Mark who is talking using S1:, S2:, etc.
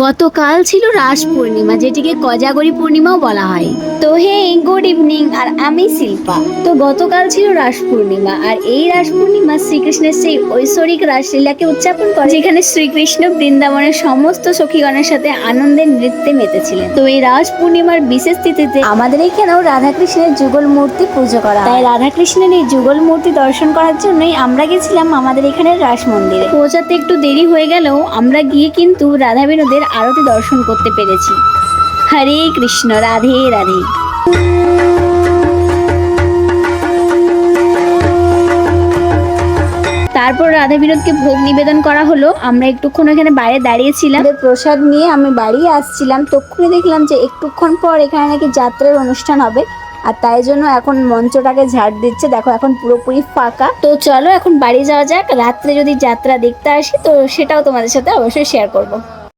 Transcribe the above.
S1: গতকাল ছিল রাস পূর্ণিমা, যেটিকে কোজাগরী পূর্ণিমাও বলা হয়। তো হে গুড ইভিনিং, আর আমি শিল্পা। তো গতকাল ছিল রাস পূর্ণিমা, আর এই রাস পূর্ণিমা শ্রীকৃষ্ণের সেই ঐশ্বরিক রাসলীলাকে উদযাপন করে, যেখানে শ্রীকৃষ্ণ বৃন্দাবনের সমস্ত সখীগণের সাথে আনন্দের নৃত্যে মেতেছিলেন। তো এই রাস পূর্ণিমার বিশেষ তিথিতে আমাদের এখানেও রাধাকৃষ্ণের যুগল মূর্তি পুজো করা হয়। তাই রাধাকৃষ্ণের এই যুগল মূর্তি দর্শন করার জন্যই আমরা গেছিলাম আমাদের এখানের রাস মন্দিরে। পৌঁছাতে একটু দেরি হয়ে গেলেও আমরা গিয়ে কিন্তু রাধা বিনোদের আরতি দর্শন করতে পেরেছি। হরে কৃষ্ণ, রাধে রাধে। তারপর রাধা বিনোদকে ভোগ নিবেদন করা হলো। আমরা একটুক্ষণ ওখানে বাইরে দাঁড়িয়েছিলাম, প্রসাদ নিয়ে আমি বাড়ি আসছিলাম। তখনই দেখলাম যে একটুক্ষণ পর এখানে নাকি যাত্রার অনুষ্ঠান হবে, আর তাই জন্য এখন মঞ্চটাকে ঝাড় দিচ্ছে। দেখো এখন পুরোপুরি ফাঁকা। তো চলো এখন বাড়ি যাওয়া যাক। রাত্রে যদি যাত্রা দেখতে আসি তো সেটাও তোমাদের সাথে অবশ্যই শেয়ার করব।